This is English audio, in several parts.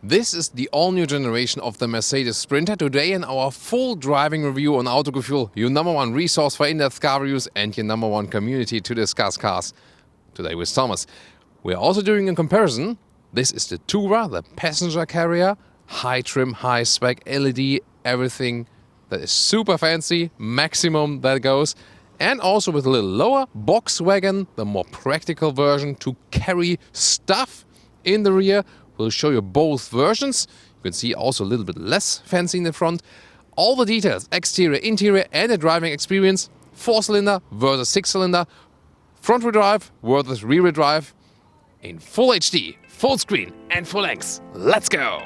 This is the all-new generation of the Mercedes Sprinter. Today in our full driving review on Autogefühl, your number one resource for in-depth car reviews and your number one community to discuss cars. Today with Thomas. We're also doing a comparison. This is the Tourer, the passenger carrier. High trim, high spec, LED, everything that is super fancy, maximum that goes. And also with a little lower, Volkswagen, the more practical version to carry stuff in the rear. We'll show you both versions. You can see also a little bit less fancy in the front. All the details, exterior, interior, and the driving experience. 4-cylinder versus 6-cylinder. Front-wheel drive versus rear-wheel drive. In full HD, full screen, and full length. Let's go!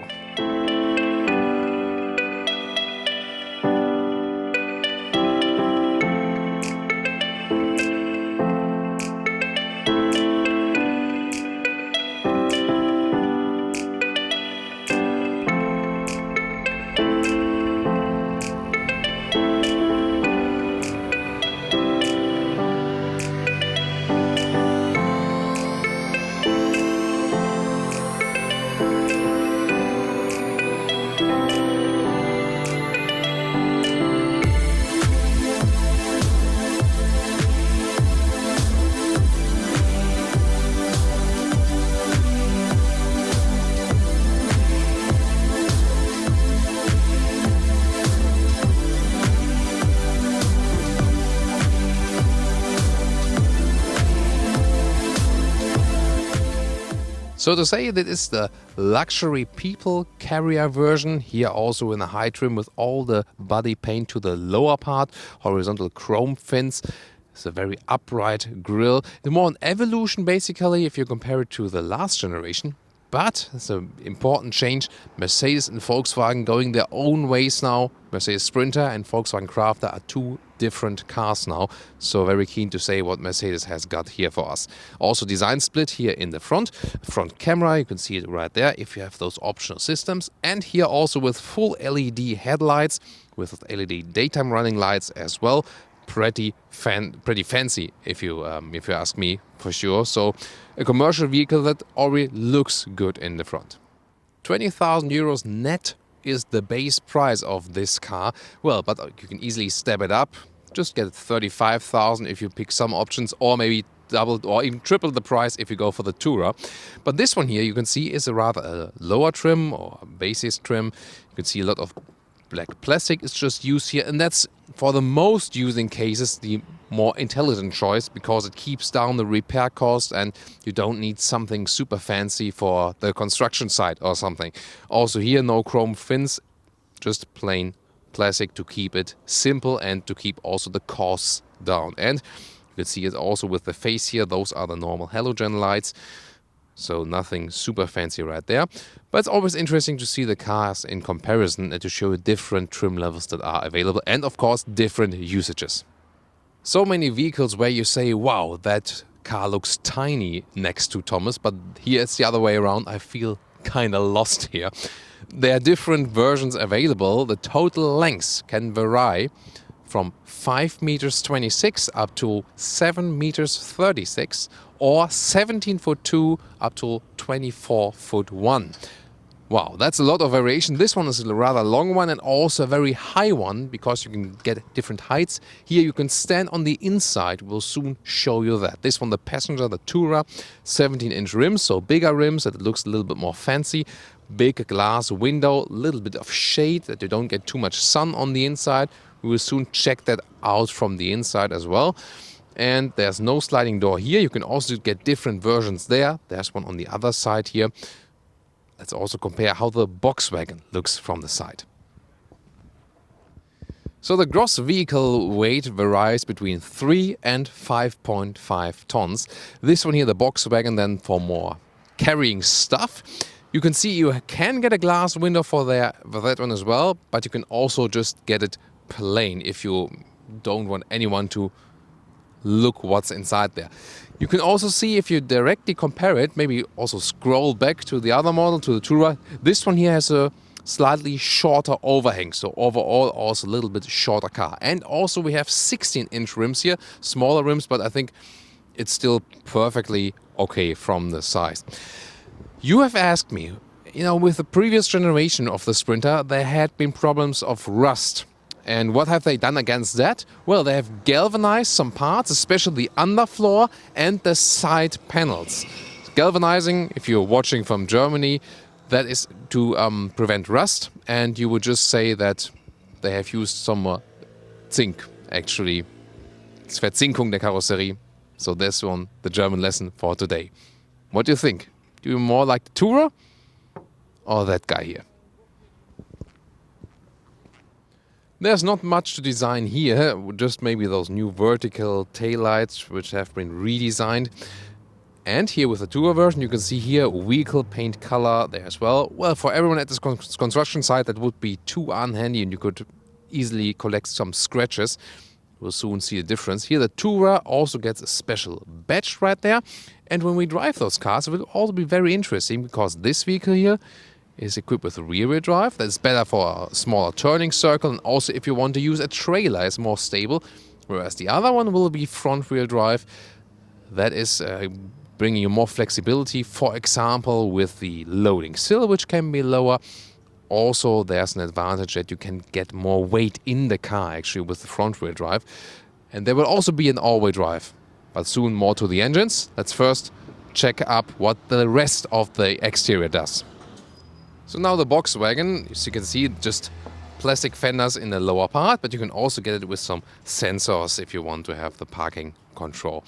So to say that it's the luxury people carrier version, here also in a high trim with all the body paint to the lower part, horizontal chrome fins. It's a very upright grille. The more an evolution basically if you compare it to the last generation. But it's an important change. Mercedes and Volkswagen going their own ways now. Mercedes Sprinter and Volkswagen Crafter are two different cars now. So very keen to say what Mercedes has got here for us. Also design split here in the front. Front camera, you can see it right there if you have those optional systems. And here also with full LED headlights with LED daytime running lights as well. Pretty fancy if you ask me, for sure. So a commercial vehicle that already looks good in the front. 20,000 euros net is the base price of this car. Well, but you can easily step it up. Just get 35,000 if you pick some options, or maybe double or even triple the price if you go for the Tourer. But this one here you can see is a rather lower trim or a basis trim. You can see a lot of black plastic is just used here, and that's for the most using cases the more intelligent choice because it keeps down the repair cost and you don't need something super fancy for the construction site or something. Also here no chrome fins, just plain plastic to keep it simple and to keep also the costs down. And you can see it also with the face here, those are the normal halogen lights. So nothing super fancy right there. But it's always interesting to see the cars in comparison and to show different trim levels that are available and of course different usages. So many vehicles where you say, wow, that car looks tiny next to Thomas, but here it's the other way around. I feel kind of lost here. There are different versions available. The total lengths can vary from 5 meters 26 up to 7 meters 36 or 17 foot 2 up to 24 foot 1. Wow, that's a lot of variation. This one is a rather long one and also a very high one because you can get different heights. Here you can stand on the inside. We'll soon show you that. This one, the passenger, the Tourer, 17-inch rims, so bigger rims that it looks a little bit more fancy. Big glass window, a little bit of shade that you don't get too much sun on the inside. We will soon check that out from the inside as well. And there's no sliding door here. You can also get different versions there. There's one on the other side here. Let's also compare how the Volkswagen looks from the side. So the gross vehicle weight varies between 3 and 5.5 tons. This one here, the Volkswagen, then for more carrying stuff. You can see you can get a glass window for that one as well, but you can also just get it plain if you don't want anyone to look what's inside there. You can also see if you directly compare it, maybe also scroll back to the other model, to the Tourer. This one here has a slightly shorter overhang, so overall also a little bit shorter car. And also we have 16-inch rims here, smaller rims, but I think it's still perfectly okay from the size. You have asked me with the previous generation of the Sprinter, there had been problems of rust. And what have they done against that? Well, they have galvanized some parts, especially the underfloor and the side panels. Galvanizing, if you're watching from Germany, that is to prevent rust. And you would just say that they have used some zinc, actually. It's Verzinkung der Karosserie. So that's the German lesson for today. What do you think? Do you more like the Tourer or that guy here? There's not much to design here, just maybe those new vertical taillights which have been redesigned. And here with the Tourer version, you can see here vehicle paint color there as well. Well, for everyone at this construction site, that would be too unhandy and you could easily collect some scratches. We'll soon see the difference. Here the Tourer also gets a special badge right there. And when we drive those cars, it will also be very interesting because this vehicle here is equipped with a rear-wheel drive. That's better for a smaller turning circle, and also if you want to use a trailer, it's more stable. Whereas the other one will be front-wheel drive. That is bringing you more flexibility, for example, with the loading sill, which can be lower. Also, there's an advantage that you can get more weight in the car, actually, with the front-wheel drive. And there will also be an all-wheel drive, but soon more to the engines. Let's first check up what the rest of the exterior does. So now the Volkswagen, as you can see, just plastic fenders in the lower part, but you can also get it with some sensors if you want to have the parking control.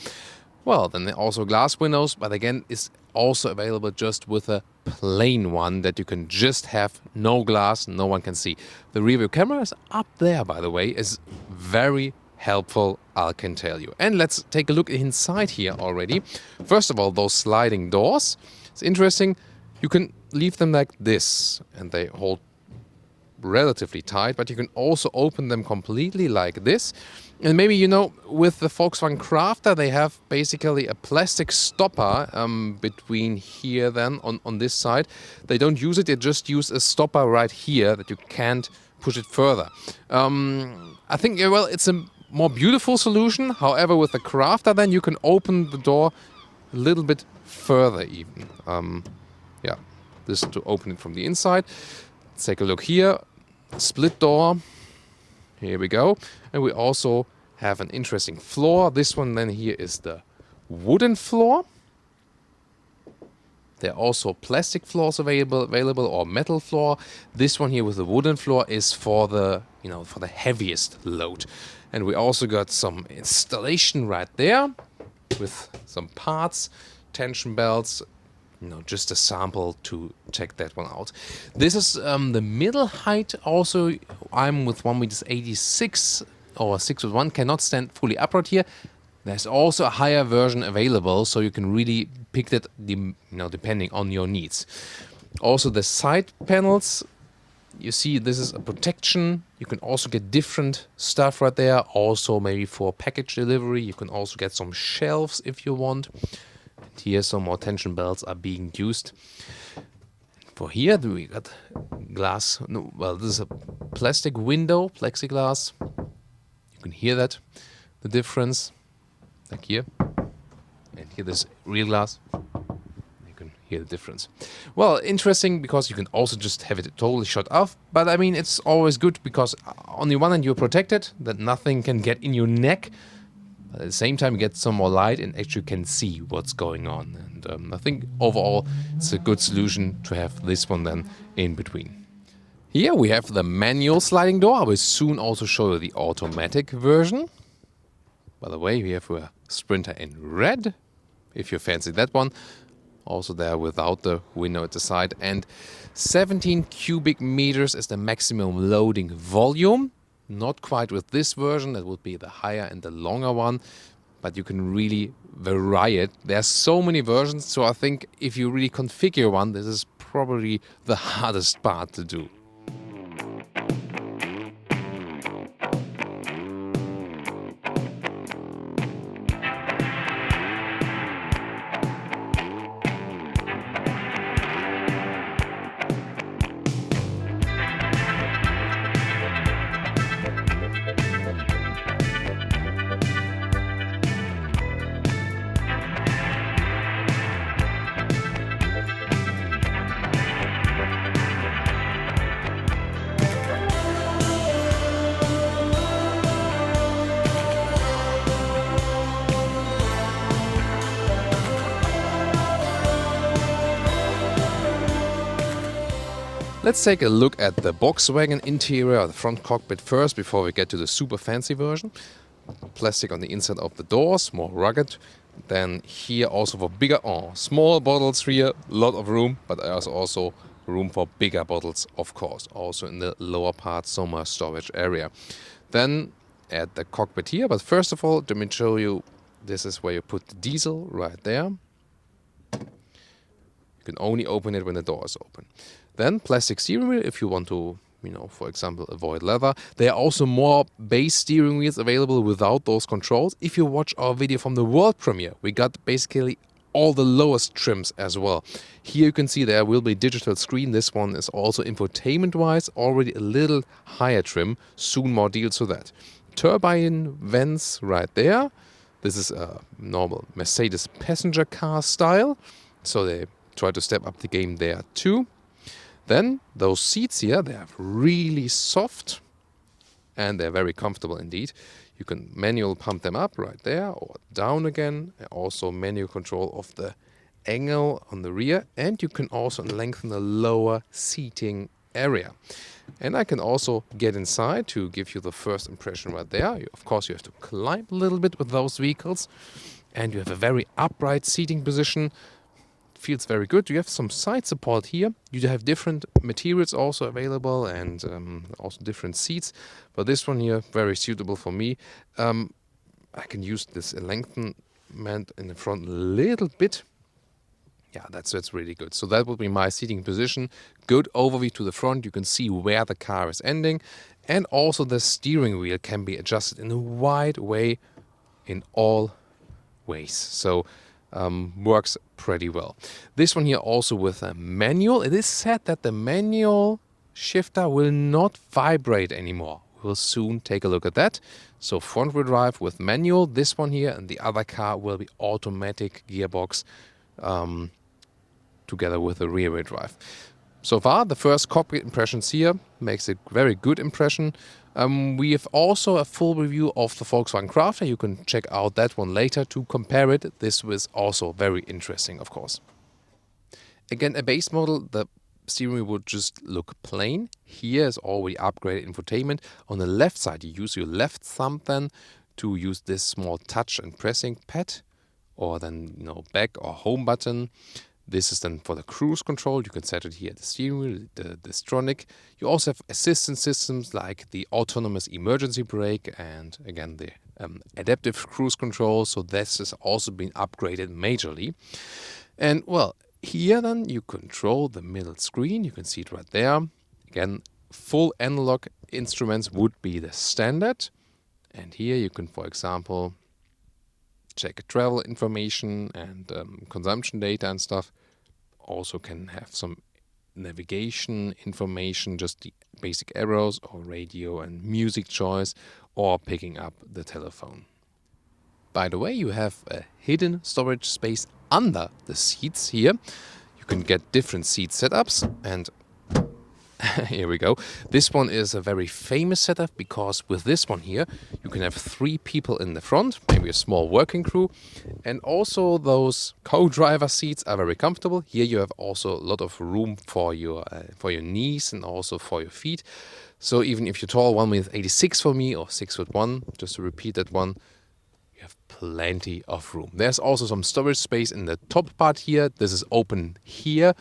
Well, then also glass windows, but again, it's also available just with a plain one that you can just have no glass, no one can see. The rear view camera is up there, by the way, is very helpful, I can tell you. And let's take a look inside here already. First of all, those sliding doors. It's interesting. You can leave them like this and they hold relatively tight, but you can also open them completely like this. And maybe, with the Volkswagen Crafter, they have basically a plastic stopper between here then on this side. They don't use it, they just use a stopper right here that you can't push it further. I think, it's a more beautiful solution. However, with the Crafter then you can open the door a little bit further even. This to open it from the inside. Let's take a look here. Split door. Here we go. And we also have an interesting floor. This one then here is the wooden floor. There are also plastic floors available or metal floor. This one here with the wooden floor is for the heaviest load. And we also got some installation right there with some parts, tension belts, just a sample to check that one out. This is the middle height. Also, I'm with 1m86 or 6'1", cannot stand fully upright here. There's also a higher version available, so you can really pick that depending on your needs. Also, the side panels, you see this is a protection. You can also get different stuff right there. Also, maybe for package delivery, you can also get some shelves if you want. Here some more tension belts are being used. For here we got glass. This is a plastic window, plexiglass. You can hear that, the difference, like here. And here this real glass. You can hear the difference. Well, interesting because you can also just have it totally shut off. But I mean, it's always good because on the one hand you're protected, that nothing can get in your neck. At the same time, you get some more light and actually can see what's going on. And I think overall, it's a good solution to have this one then in between. Here we have the manual sliding door. I will soon also show you the automatic version. By the way, we have a Sprinter in red, if you fancy that one. Also there without the window at the side. And 17 cubic meters is the maximum loading volume. Not quite with this version, that would be the higher and the longer one, but you can really vary it. There's so many versions, so I think if you really configure one, this is probably the hardest part to do. Let's take a look at the Volkswagen interior, the front cockpit first, before we get to the super fancy version. Plastic on the inside of the doors, more rugged. Then here also for bigger, small bottles here, lot of room, but there's also room for bigger bottles, of course. Also in the lower part, some more storage area. Then at the cockpit here, but first of all, let me show you, this is where you put the diesel, right there. You can only open it when the door is open. Then plastic steering wheel if you want to, for example, avoid leather. There are also more base steering wheels available without those controls. If you watch our video from the world premiere, we got basically all the lowest trims as well. Here you can see there will be digital screen. This one is also infotainment-wise already a little higher trim. Soon more deals to that. Turbine vents right there. This is a normal Mercedes passenger car style. So they try to step up the game there too. Then those seats here, they are really soft and they're very comfortable indeed. You can manual pump them up right there or down again. Also manual control of the angle on the rear, and you can also lengthen the lower seating area. And I can also get inside to give you the first impression right there. Of course, you have to climb a little bit with those vehicles, and you have a very upright seating position. Feels very good. You have some side support here. You have different materials also available, and also different seats. But this one here, very suitable for me. I can use this lengthenment in the front a little bit. Yeah, that's really good. So that would be my seating position. Good overview to the front. You can see where the car is ending. And also the steering wheel can be adjusted in a wide way in all ways. So works pretty well. This one here also with a manual. It is said that the manual shifter will not vibrate anymore. We'll soon take a look at that. So front wheel drive with manual. This one here and the other car will be automatic gearbox together with the rear wheel drive. So far, the first cockpit impressions here makes a very good impression. We have also a full review of the Volkswagen Crafter. You can check out that one later to compare it. This was also very interesting, of course. Again, a base model, the steering wheel would just look plain. Here is already upgraded infotainment. On the left side, you use your left thumb then to use this small touch and pressing pad, or then back or home button. This is then for the cruise control. You can set it here at the steering wheel, the Distronic. You also have assistance systems like the autonomous emergency brake and again the adaptive cruise control. So this has also been upgraded majorly. And well, here then you control the middle screen. You can see it right there. Again, full analog instruments would be the standard. And here you can, for example, check travel information and consumption data and stuff. Also can have some navigation information, just the basic arrows or radio and music choice, or picking up the telephone. By the way, you have a hidden storage space under the seats here. You can get different seat setups, and here we go. This one is a very famous setup because with this one here, you can have 3 people in the front, maybe a small working crew. And also those co-driver seats are very comfortable. Here you have also a lot of room for your knees and also for your feet. So even if you're tall, 1.86 for me or 6'1", just to repeat that one, you have plenty of room. There's also some storage space in the top part here. This is open here.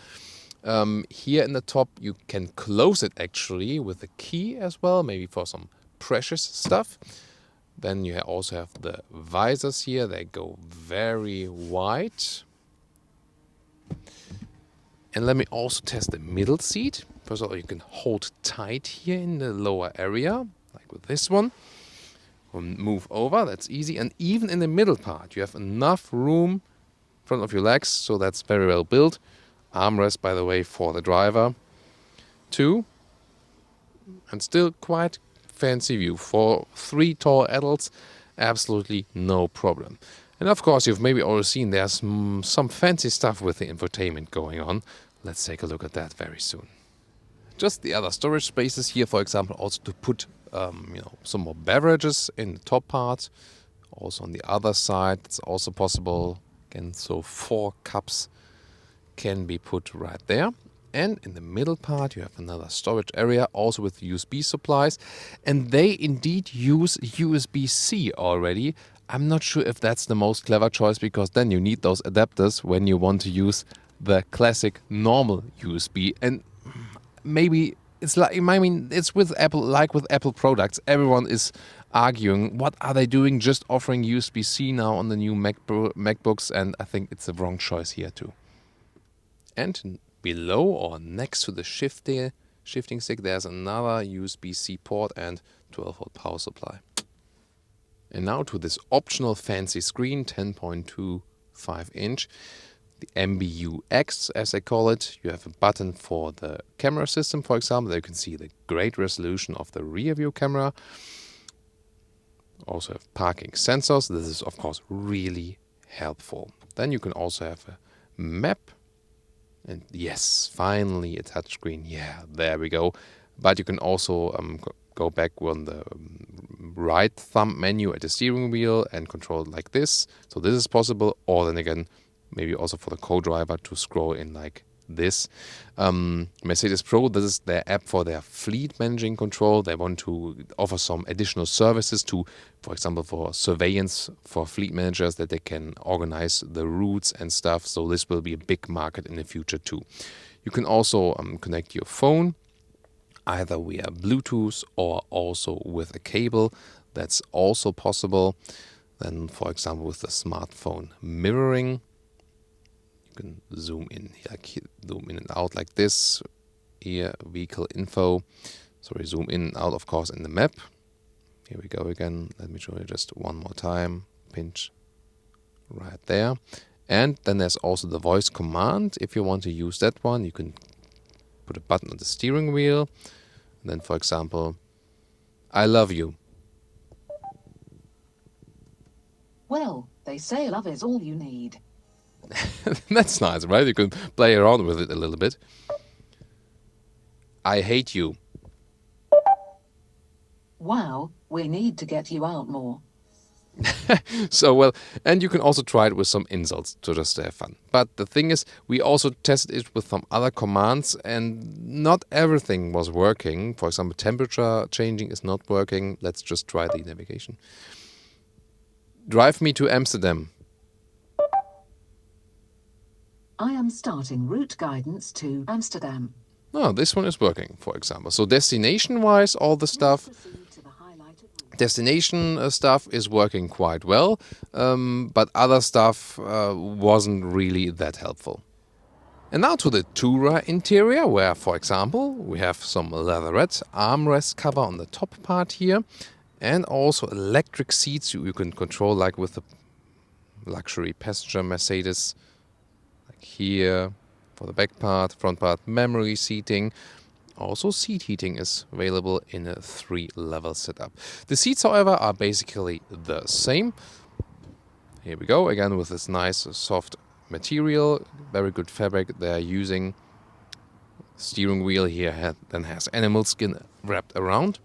Here in the top you can close it actually with a key as well, maybe for some precious stuff. Then you also have the visors here. They go very wide. And let me also test the middle seat. First of all, you can hold tight here in the lower area, like with this one. Move over, that's easy. And even in the middle part, you have enough room in front of your legs, so that's very well built. Armrest, by the way, for the driver too. And still quite fancy view. For 3 tall adults, absolutely no problem. And of course, you've maybe already seen there's some fancy stuff with the infotainment going on. Let's take a look at that very soon. Just the other storage spaces here, for example, also to put some more beverages in the top part. Also on the other side, it's also possible. Again, so 4 cups can be put right there. And in the middle part, you have another storage area, also with USB supplies. And they indeed use USB-C already. I'm not sure if that's the most clever choice, because then you need those adapters when you want to use the classic normal USB. And maybe it's like, I mean, it's with Apple, like with Apple products. Everyone is arguing, what are they doing just offering USB-C now on the new MacBooks? And I think it's the wrong choice here too. And below or next to the shifting stick, there's another USB-C port and 12-volt power supply. And now to this optional fancy screen, 10.25 inch. The MBUX, as they call it. You have a button for the camera system, for example. There you can see the great resolution of the rear view camera. Also have parking sensors. This is, of course, really helpful. Then you can also have a map. And yes, finally a touchscreen. Yeah, there we go. But you can also go back on the right thumb menu at the steering wheel and control it like this. So this is possible. Or then again, maybe also for the co-driver to scroll in like this. Mercedes Pro, this is their app for their fleet managing control. They want to offer some additional services to, for example, for surveillance for fleet managers, that they can organize the routes and stuff. So this will be a big market in the future too. You can also connect your phone either via Bluetooth or also with a cable. That's also possible. Then, for example, with the smartphone mirroring, you can zoom in and out like this. Here, vehicle info. So we zoom in and out, of course, in the map. Here we go again. Let me show you just one more time. Pinch right there. And then there's also the voice command. If you want to use that one, you can put a button on the steering wheel. And then, for example, I love you. Well, they say love is all you need. That's nice, right? You can play around with it a little bit. I hate you. Wow, we need to get you out more. So, well, and you can also try it with some insults to just have fun. But the thing is, we also tested it with some other commands, and not everything was working. For example, temperature changing is not working. Let's just try the navigation. Drive me to Amsterdam. I am starting route guidance to Amsterdam. Oh, this one is working, for example. So destination-wise, all the stuff, Proceed to the highlighted route. destination stuff is working quite well, but other stuff wasn't really that helpful. And now to the Tourer interior, where, for example, we have some leatherette armrest cover on the top part here, and also electric seats you can control, like with the luxury passenger Mercedes, like here for the back part, front part, memory seating. Also, seat heating is available in a 3-level setup. The seats, however, are basically the same. Here we go, again with this nice soft material, very good fabric they're using. Steering wheel here then has animal skin wrapped around.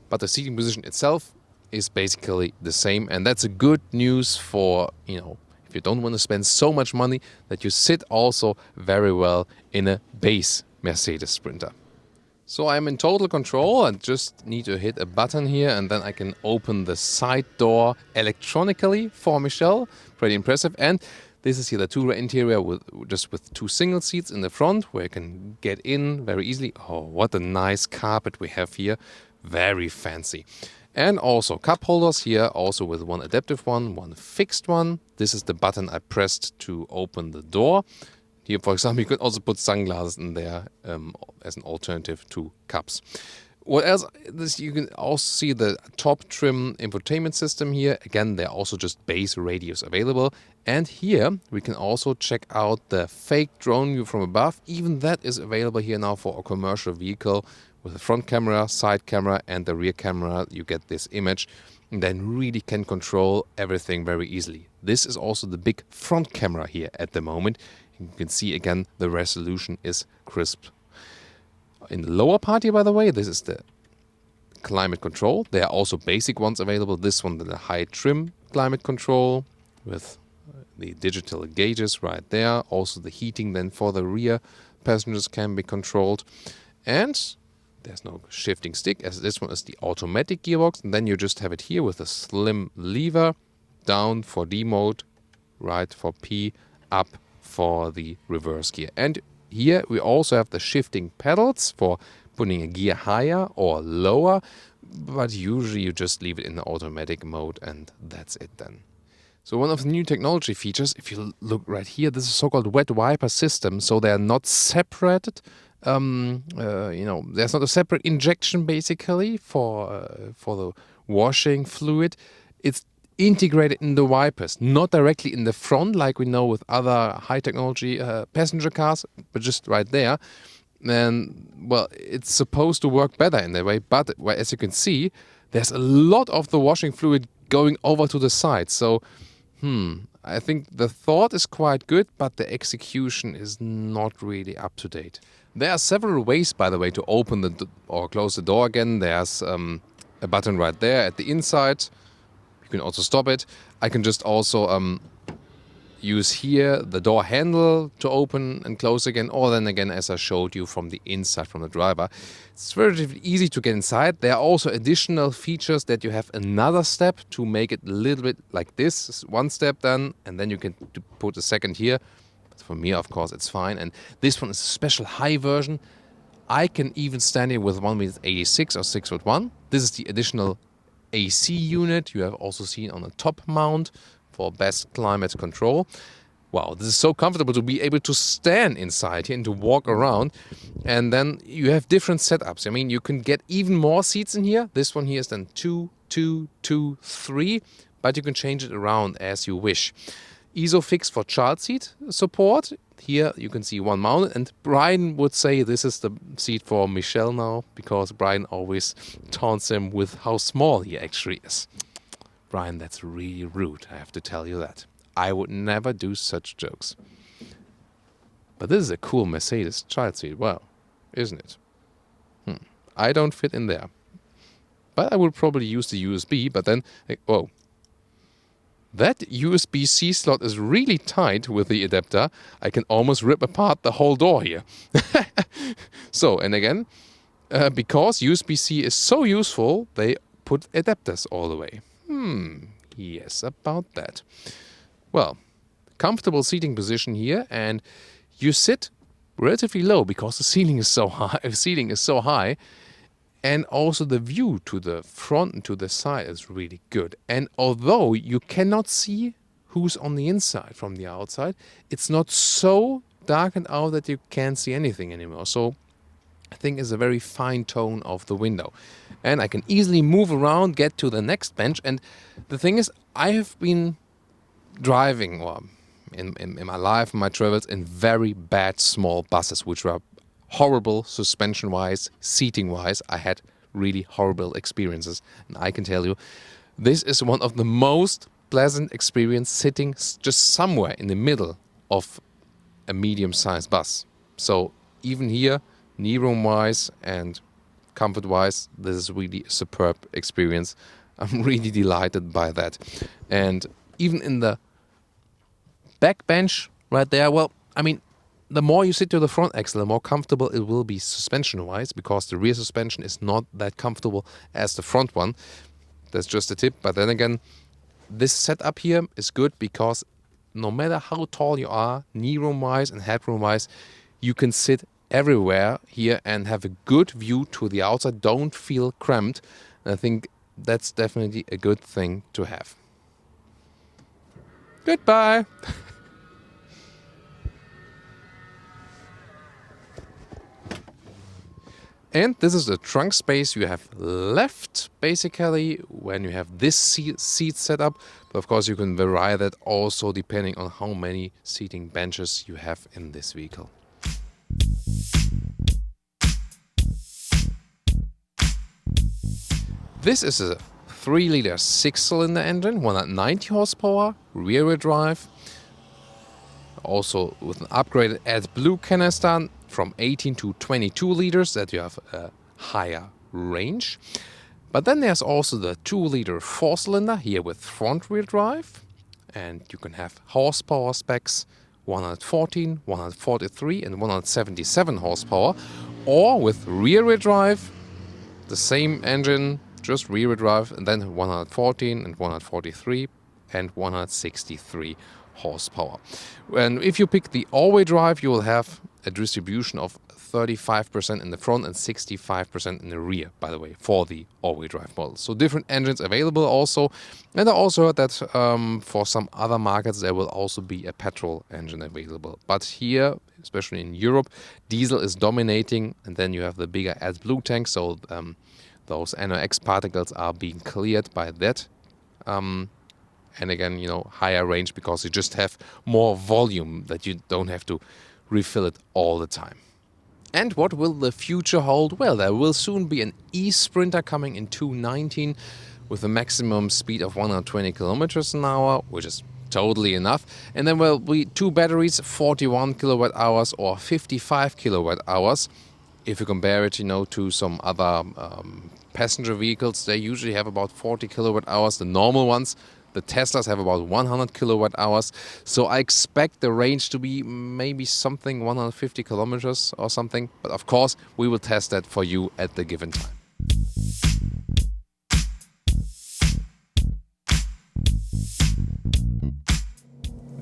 But the seating position itself is basically the same. And that's a good news for, if you don't want to spend so much money, that you sit also very well in a base Mercedes Sprinter. So I'm in total control. I just need to hit a button here and then I can open the side door electronically for Michelle. Pretty impressive. And this is here the Tourer interior with 2 single seats in the front where you can get in very easily. Oh, what a nice carpet we have here. Very fancy. And also cup holders here, also with one adaptive one, one fixed one. This is the button I pressed to open the door. Here, for example, you could also put sunglasses in there as an alternative to cups. What else? You can also see the top trim infotainment system here. Again, there are also just base radios available. And here we can also check out the fake drone view from above. Even that is available here now for a commercial vehicle. With the front camera, side camera and the rear camera, you get this image and then really can control everything very easily. This is also the big front camera here at the moment. You can see again the resolution is crisp. In the lower part here, by the way, this is the climate control. There are also basic ones available. This one, the high trim climate control with the digital gauges right there. Also the heating then for the rear passengers can be controlled. And there's no shifting stick, as this one is the automatic gearbox. And then you just have it here with a slim lever, down for D mode, right for P, up for the reverse gear. And here we also have the shifting pedals for putting a gear higher or lower, but usually you just leave it in the automatic mode and that's it then. So one of the new technology features, if you look right here, this is so-called wet wiper system. So they're not separated. There's not a separate injection basically for the washing fluid. It's integrated in the wipers, not directly in the front like we know with other high technology passenger cars, but just right there. And well, it's supposed to work better in that way, but as you can see, there's a lot of the washing fluid going over to the side. So I think the thought is quite good, but the execution is not really up to date. There are several ways, by the way, to open or close the door again. There's a button right there at the inside. You can also stop it. I can just also use here the door handle to open and close again, or then again, as I showed you, from the inside, from the driver. It's relatively easy to get inside. There are also additional features that you have another step to make it a little bit like this. One step done, and then you can put a second here. But for me, of course, it's fine. And this one is a special high version. I can even stand here with 1m86 or 6'1". This is the additional AC unit you have also seen on the top mount for best climate control. Wow, this is so comfortable to be able to stand inside here and to walk around. And then you have different setups. I mean, you can get even more seats in here. This one here is then 2, 2, 2, 3, but you can change it around as you wish. ISOFIX for child seat support. Here you can see one mounted, and Brian would say this is the seat for Michelle now, because Brian always taunts him with how small he actually is. Brian, that's really rude, I have to tell you that. I would never do such jokes. But this is a cool Mercedes child seat, wow, isn't it? I don't fit in there. But I would probably use the USB, but then, whoa. That USB-C slot is really tight with the adapter. I can almost rip apart the whole door here. So, and again, because USB-C is so useful, they put adapters all the way. Yes, about that. Well, comfortable seating position here, and you sit relatively low because the ceiling is so high. And also the view to the front and to the side is really good. And although you cannot see who's on the inside from the outside, it's not so darkened out that you can't see anything anymore. So I think it's a very fine tone of the window. And I can easily move around, get to the next bench. And the thing is, I have been driving in my life, in my travels, in very bad small buses, which were horrible suspension-wise, seating-wise. I had really horrible experiences. And I can tell you, this is one of the most pleasant experiences sitting just somewhere in the middle of a medium-sized bus. So even here, knee room-wise and comfort-wise, this is really a superb experience. I'm really delighted by that. And even in the back bench right there, well, I mean, the more you sit to the front axle, the more comfortable it will be suspension-wise, because the rear suspension is not that comfortable as the front one. That's just a tip. But then again, this setup here is good because no matter how tall you are, knee room-wise and headroom-wise, you can sit everywhere here and have a good view to the outside. Don't feel cramped. And I think that's definitely a good thing to have. Goodbye. And this is the trunk space you have left, basically, when you have this seat set up. But of course, you can vary that also depending on how many seating benches you have in this vehicle. This is a 3-liter 6-cylinder engine, 190 horsepower, rear-wheel drive. Also with an upgraded AdBlue canister from 18 to 22 liters, that you have a higher range. But then there's also the 2-liter 4-cylinder here with front-wheel drive. And you can have horsepower specs 114, 143 and 177 horsepower, or with rear-wheel drive, the same engine, just rear-wheel drive, and then 114 and 143 and 163 horsepower. And if you pick the all-wheel drive, you will have a distribution of 35% in the front and 65% in the rear, by the way, for the all-wheel drive model. So different engines available also. And I also heard that for some other markets there will also be a petrol engine available. But here, especially in Europe, diesel is dominating, and then you have the bigger AdBlue tank, so those NOx particles are being cleared by that. And again, higher range because you just have more volume that you don't have to refill it all the time. And what will the future hold? Well, there will soon be an e-Sprinter coming in 2019 with a maximum speed of 120 kilometers an hour, which is totally enough. And then will be two batteries, 41 kilowatt hours or 55 kilowatt hours. If you compare it, to some other passenger vehicles, they usually have about 40 kilowatt hours, the normal ones. The Teslas have about 100 kilowatt hours. So I expect the range to be maybe something 150 kilometers or something. But of course, we will test that for you at the given time.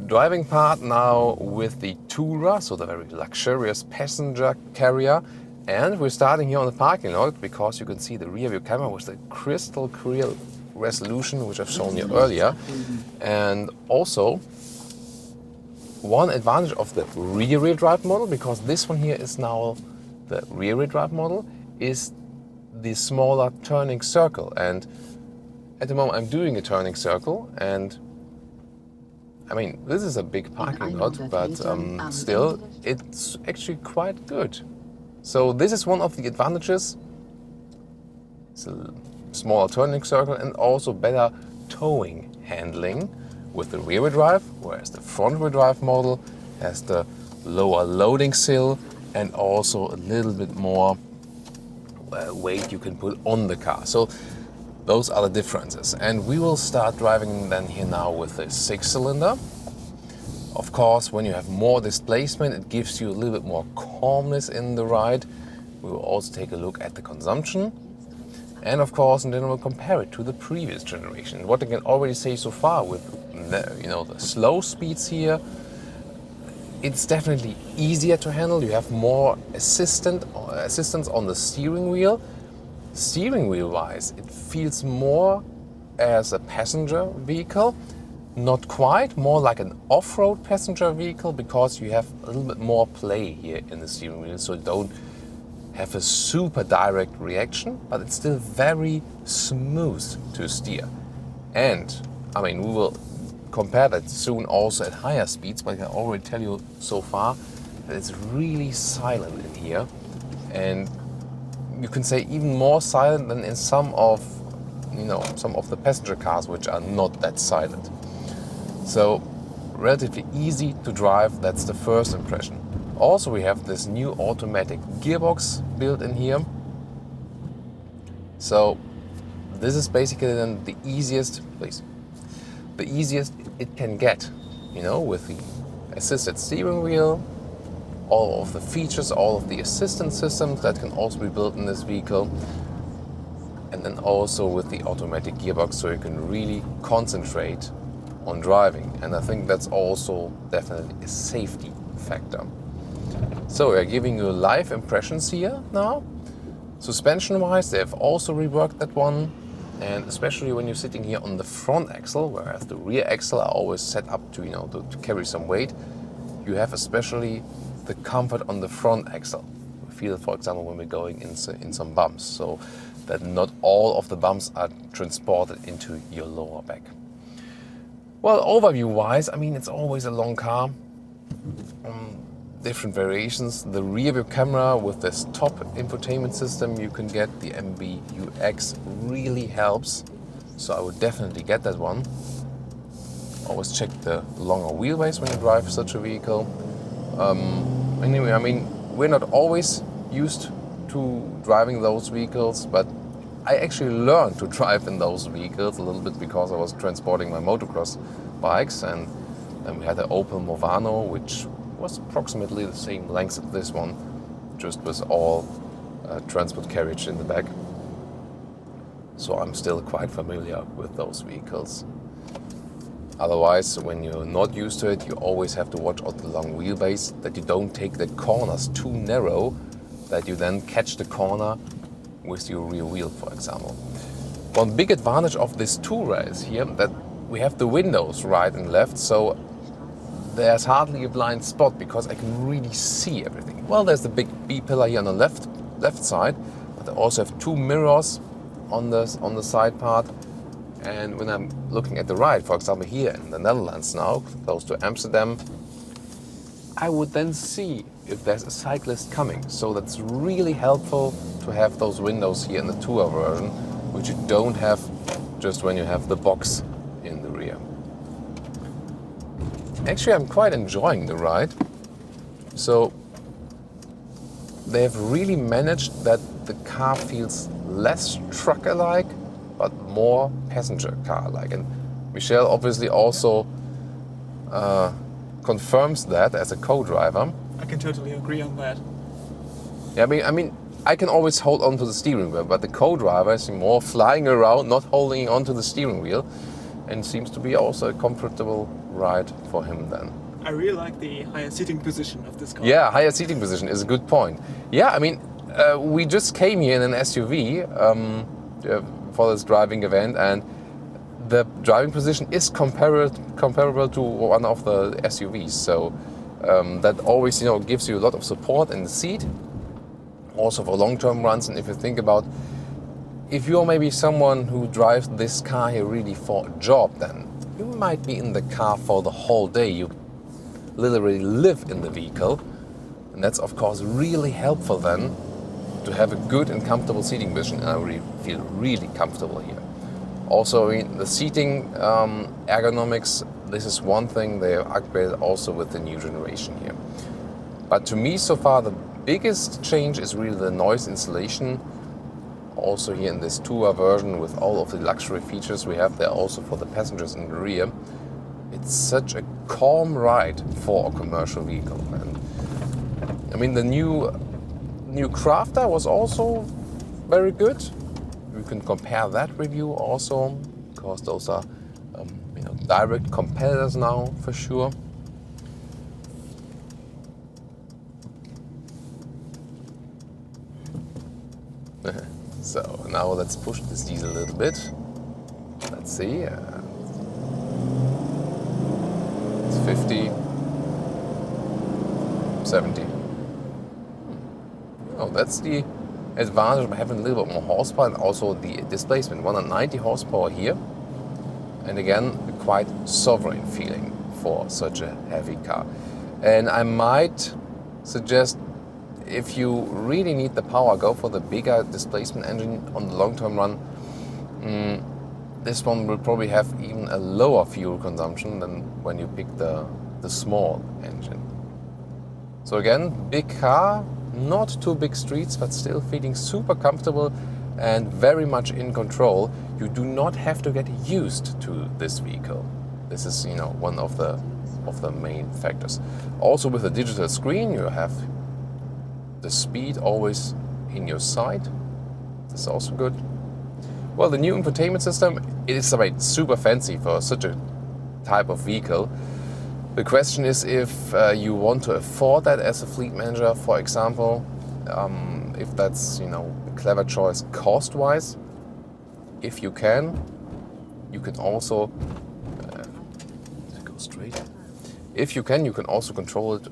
Driving part now with the Tourer, so the very luxurious passenger carrier. And we're starting here on the parking lot because you can see the rear view camera with the crystal clear resolution, which I've shown you earlier. And also, one advantage of the rear-wheel drive model, because this one here is now the rear-wheel drive model, is the smaller turning circle. And at the moment I'm doing a turning circle, and I mean, this is a big parking lot, but still, it's actually quite good. So this is one of the advantages. It's a smaller turning circle and also better towing handling with the rear-wheel drive, whereas the front-wheel drive model has the lower loading sill and also a little bit more weight you can put on the car. So those are the differences. And we will start driving then here now with a 6-cylinder. Of course, when you have more displacement, it gives you a little bit more calmness in the ride. We will also take a look at the consumption. And of course, and then we'll compare it to the previous generation. What I can already say so far with the slow speeds here, it's definitely easier to handle. You have more assistance on the steering wheel. Steering wheel wise, it feels more as a passenger vehicle. Not quite, more like an off-road passenger vehicle, because you have a little bit more play here in the steering wheel, so you don't have a super direct reaction, but it's still very smooth to steer. And I mean, we will compare that soon also at higher speeds, but I can already tell you so far that it's really silent in here, and you can say even more silent than in some of the passenger cars, which are not that silent. So relatively easy to drive, that's the first impression. Also, we have this new automatic gearbox built in here. So this is basically then the easiest it can get, with the assisted steering wheel, all of the features, all of the assistance systems that can also be built in this vehicle. And then also with the automatic gearbox, so you can really concentrate on driving. And I think that's also definitely a safety factor. So we are giving you live impressions here now. Suspension wise, they have also reworked that one. And especially when you're sitting here on the front axle, whereas the rear axle are always set up to, to carry some weight, you have especially the comfort on the front axle. We feel it, for example, when we're going in some bumps, so that not all of the bumps are transported into your lower back. Well, overview-wise, I mean, it's always a long car. Different variations. The rear view camera with this top infotainment system you can get, the MBUX, really helps. So I would definitely get that one. Always check the longer wheelbase when you drive such a vehicle. Anyway, I mean, we're not always used to driving those vehicles, but I actually learned to drive in those vehicles a little bit because I was transporting my motocross bikes, and Then we had the Opel Movano, which was approximately the same length as this one, just with all transport carriage in the back. So I'm still quite familiar with those vehicles. Otherwise, when you're not used to it, you always have to watch out the long wheelbase, that you don't take the corners too narrow, that you then catch the corner with your rear wheel, for example. One big advantage of this Tourer is here that we have the windows right and left, so there's hardly a blind spot because I can really see everything. Well, there's the big B-pillar here on the left side, but I also have 2 mirrors on the side part. And when I'm looking at the right, for example here in the Netherlands now, close to Amsterdam, I would then see if there's a cyclist coming. So that's really helpful to have those windows here in the Tourer version, which you don't have just when you have the box in the rear. Actually, I'm quite enjoying the ride. So they've really managed that the car feels less trucker-like, but more passenger car-like. And Michelle obviously also confirms that as a co-driver. I can totally agree on that. Yeah, I mean, I can always hold on to the steering wheel, but the co-driver is more flying around, not holding on to the steering wheel, and seems to be also a comfortable ride for him then. I really like the higher seating position of this car. Yeah, higher seating position is a good point. Yeah, I mean, we just came here in an SUV for this driving event, and the driving position is comparable to one of the SUVs. So that always, gives you a lot of support in the seat, also for long-term runs. And if you think about, if you're maybe someone who drives this car here really for a job, then you might be in the car for the whole day. You literally live in the vehicle, and that's of course really helpful then to have a good and comfortable seating position, and I really feel really comfortable here. Also, the seating ergonomics, this is one thing they have upgraded also with the new generation here. But to me so far the biggest change is really the noise insulation. Also here in this Tourer version with all of the luxury features we have there also for the passengers in the rear. It's such a calm ride for a commercial vehicle. And I mean, the new Crafter was also very good. We can compare that review also, because those are direct competitors now for sure. So now let's push this diesel a little bit. Let's see. It's 50, 70. Oh, that's the advantage of having a little bit more horsepower, and also the displacement. 190 horsepower here. And again, a quite sovereign feeling for such a heavy car. And I might suggest, if you really need the power, go for the bigger displacement engine on the long-term run. This one will probably have even a lower fuel consumption than when you pick the small engine. So again, big car, not too big streets, but still feeling super comfortable and very much in control. You do not have to get used to this vehicle. This is, one of the main factors. Also with a digital screen, you have the speed always in your sight. This is also good. Well, the new infotainment system, it is super fancy for such a type of vehicle. The question is if you want to afford that as a fleet manager, for example, if that's a clever choice cost-wise. If you can also go straight. If you can also control it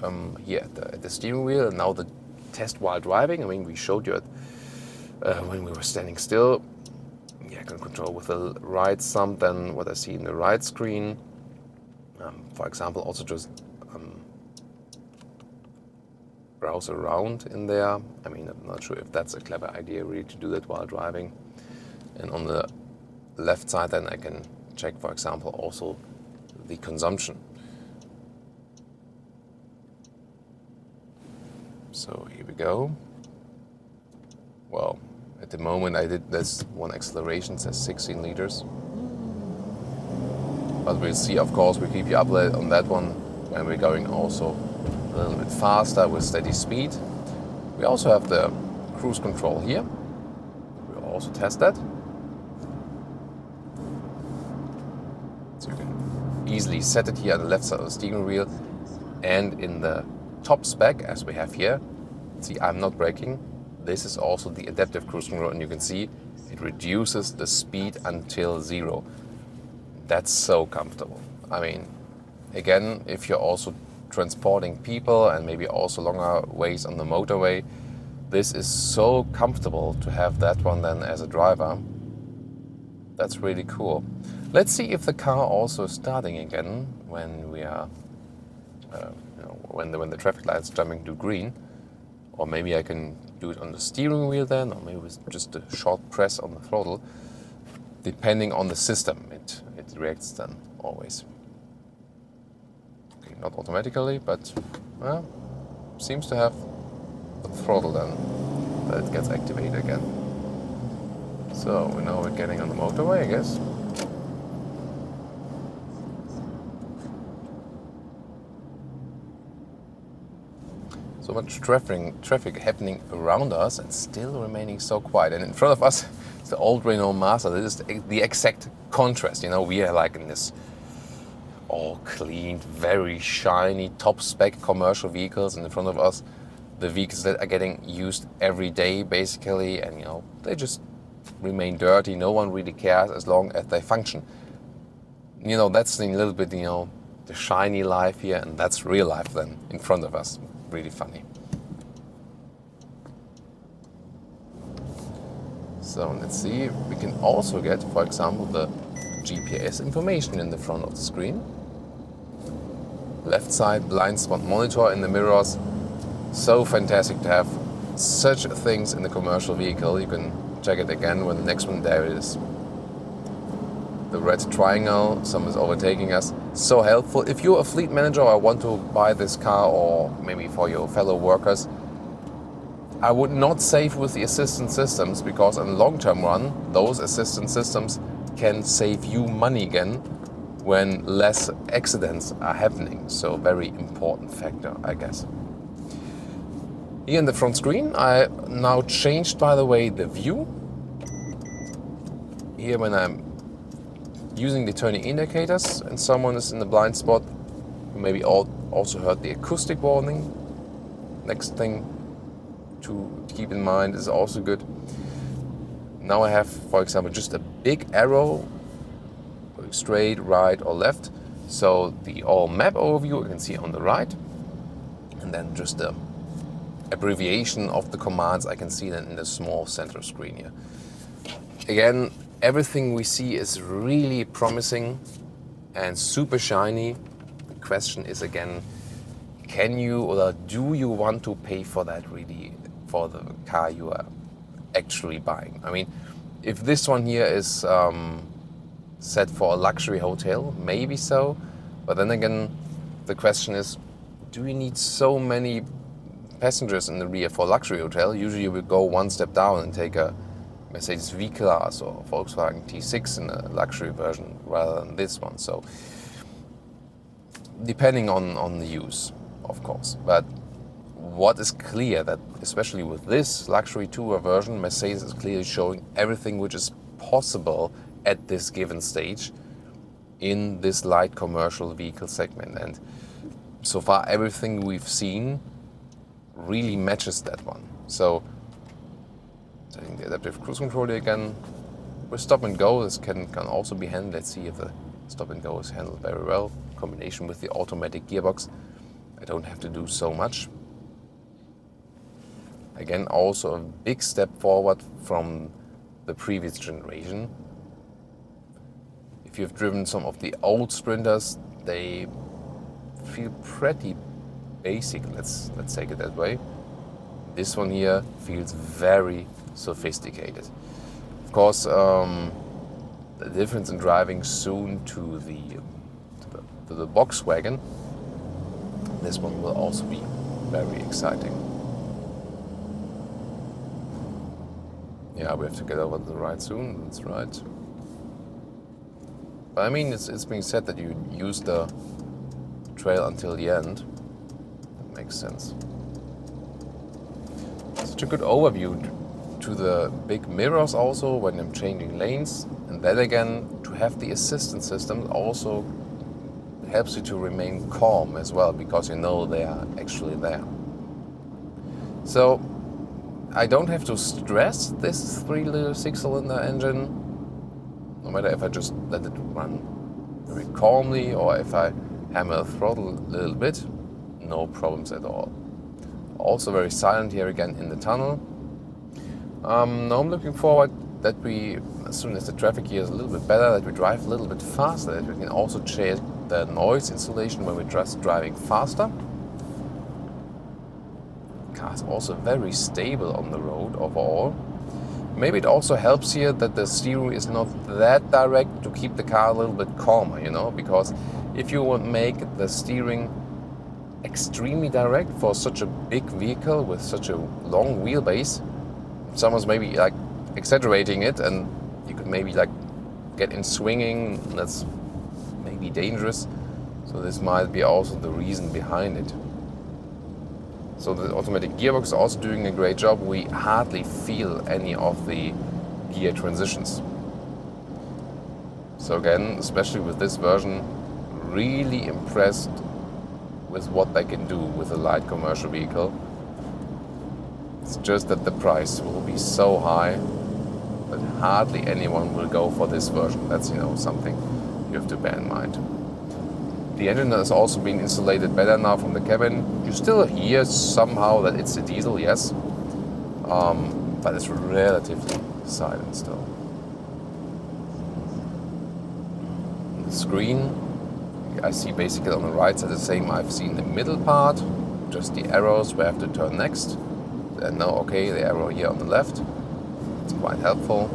here at the steering wheel. And now the test while driving. I mean, we showed you it when we were standing still. Yeah, I can control with the right thumb then what I see in the right screen. For example, also just browse around in there. I mean, I'm not sure if that's a clever idea really to do that while driving. And on the left side then I can check, for example, also the consumption. So here we go. Well, at the moment I did this one acceleration, says 16 liters. But we'll see, of course, we keep you updated on that one when we're going also a little bit faster with steady speed. We also have the cruise control here. We'll also test that. So you can easily set it here on the left side of the steering wheel. And in the top spec, as we have here, see, I'm not braking. This is also the adaptive cruise control, and you can see it reduces the speed until 0. That's so comfortable. I mean, again, if you're also transporting people and maybe also longer ways on the motorway, this is so comfortable to have that one then as a driver. That's really cool. Let's see if the car also is starting again when we are, when the traffic light is jumping to green. Or maybe I can do it on the steering wheel then, or maybe with just a short press on the throttle. Depending on the system, it reacts then always. Okay, not automatically, but seems to have the throttle then that it gets activated again. So now we're getting on the motorway, I guess. So much traffic happening around us and still remaining so quiet. And in front of us is the old Renault Master. This is the exact contrast. You know, we are like in this all clean, very shiny, top spec commercial vehicles, and in front of us, the vehicles that are getting used every day basically, and you know, they just remain dirty. No one really cares as long as they function. You know, that's a little bit, you know, the shiny life here, and that's real life then in front of us. Really funny. So let's see, we can also get, for example, the GPS information in the front of the screen. Left side blind spot monitor in the mirrors. So fantastic to have such things in the commercial vehicle. You can check it again when the next one there is. The red triangle, someone is overtaking us. So helpful. If you're a fleet manager or want to buy this car, or maybe for your fellow workers, I would not save with the assistance systems, because in the long-term run, those assistance systems can save you money again when less accidents are happening. So very important factor, I guess. Here in the front screen, I now changed, by the way, the view. Here when I'm using the turning indicators and someone is in the blind spot, you maybe also heard the acoustic warning. Next thing to keep in mind is also good. Now I have, for example, just a big arrow going straight, right or left. So the all map overview you can see on the right, and then just the abbreviation of the commands I can see then in the small center screen here. Again, everything we see is really promising and super shiny. The question is again, can you or do you want to pay for that really, for the car you are actually buying? I mean, if this one here is set for a luxury hotel, maybe so. But then again, the question is, do you need so many passengers in the rear for a luxury hotel? Usually you will go one step down and take a Mercedes V-Class or Volkswagen T6 in a luxury version rather than this one. So depending on the use, of course. But what is clear that especially with this luxury tourer version, Mercedes is clearly showing everything which is possible at this given stage in this light commercial vehicle segment. And so far everything we've seen really matches that one. So setting the adaptive cruise control again. With stop and go, this can also be handled. Let's see if the stop and go is handled very well. In combination with the automatic gearbox, I don't have to do so much. Again, also a big step forward from the previous generation. If you've driven some of the old Sprinters, they feel pretty basic, let's take it that way. This one here feels very sophisticated. Of course, the difference in driving soon to the Volkswagen, this one will also be very exciting. Yeah, we have to get over to the right soon, that's right. But I mean, it's being said that you use the trail until the end. That makes sense. Such a good overview to the big mirrors also when I'm changing lanes. And then again, to have the assistance system also helps you to remain calm as well, because you know they are actually there. So I don't have to stress this 3-liter 6-cylinder engine, no matter if I just let it run very calmly or if I hammer the throttle a little bit, no problems at all. Also very silent here again in the tunnel. Now I'm looking forward that we, as soon as the traffic here is a little bit better, that we drive a little bit faster, that we can also check the noise insulation when we're just driving faster. The car is also very stable on the road overall. Maybe it also helps here that the steering is not that direct to keep the car a little bit calmer, you know, because if you would make the steering extremely direct for such a big vehicle with such a long wheelbase, someone's maybe like exaggerating it and you could maybe like get in swinging. That's maybe dangerous. So this might be also the reason behind it. So the automatic gearbox is also doing a great job. We hardly feel any of the gear transitions. So again, especially with this version, really impressed with what they can do with a light commercial vehicle. It's just that the price will be so high that hardly anyone will go for this version. That's, you know, something you have to bear in mind. The engine has also been insulated better now from the cabin. You still hear somehow that it's a diesel, yes, but it's relatively silent still. The screen, I see basically on the right side the same I've seen the middle part, just the arrows where I have to turn next. And now, okay, the arrow here on the left. It's quite helpful.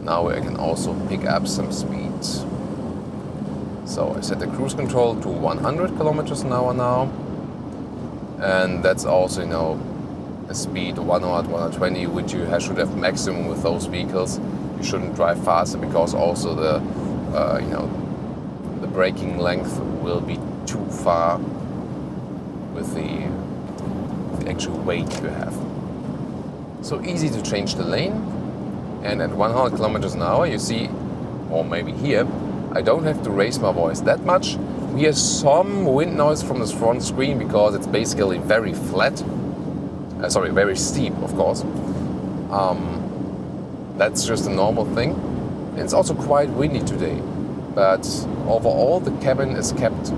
Now I can also pick up some speeds. So I set the cruise control to 100 kilometers an hour now. And that's also, you know, a speed 100, 120, which you should have maximum with those vehicles. You shouldn't drive faster because also the, you know, the braking length will be too far with the actual weight you have. So easy to change the lane, and at 100 kilometers an hour you see, or maybe here, I don't have to raise my voice that much. We hear some wind noise from this front screen because it's basically very flat, very steep, of course. That's just a normal thing. And it's also quite windy today, but overall the cabin is kept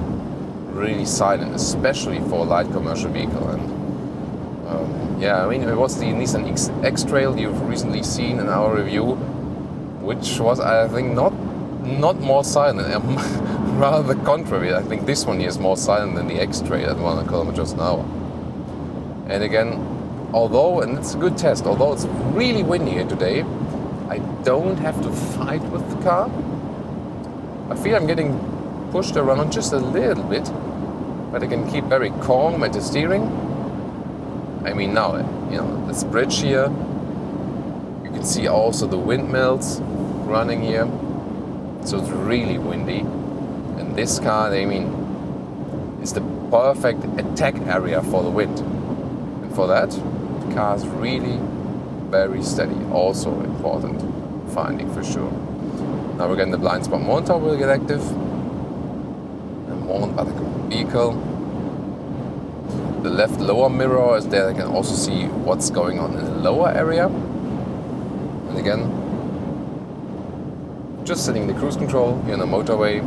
really silent, especially for a light commercial vehicle. And yeah, I mean, it was the Nissan X-Trail you've recently seen in our review, which was, I think, not more silent, rather the contrary. I think this one here is more silent than the X-Trail at 100 kilometers an hour. And again, and it's a good test, although it's really windy here today, I don't have to fight with the car. I feel I'm getting pushed around just a little bit, but I can keep very calm at the steering. I mean, now, you know, this bridge here, you can see also the windmills running here. So it's really windy. And this car, I mean, is the perfect attack area for the wind. And for that, the car is really very steady. Also important finding for sure. Now again, the blind spot monitor will get active. And more on other vehicle. The left lower mirror is there. I can also see what's going on in the lower area. And again, just setting the cruise control here on the motorway.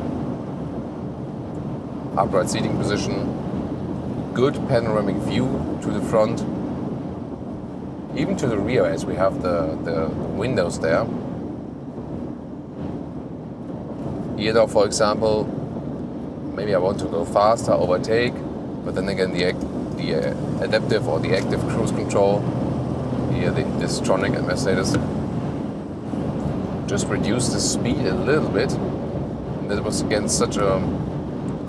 Upright seating position. Good panoramic view to the front. Even to the rear as we have the windows there. Here though, for example, maybe I want to go faster, overtake, but then again the adaptive or the active cruise control, here the Distronic and Mercedes, just reduce the speed a little bit. And that was again such a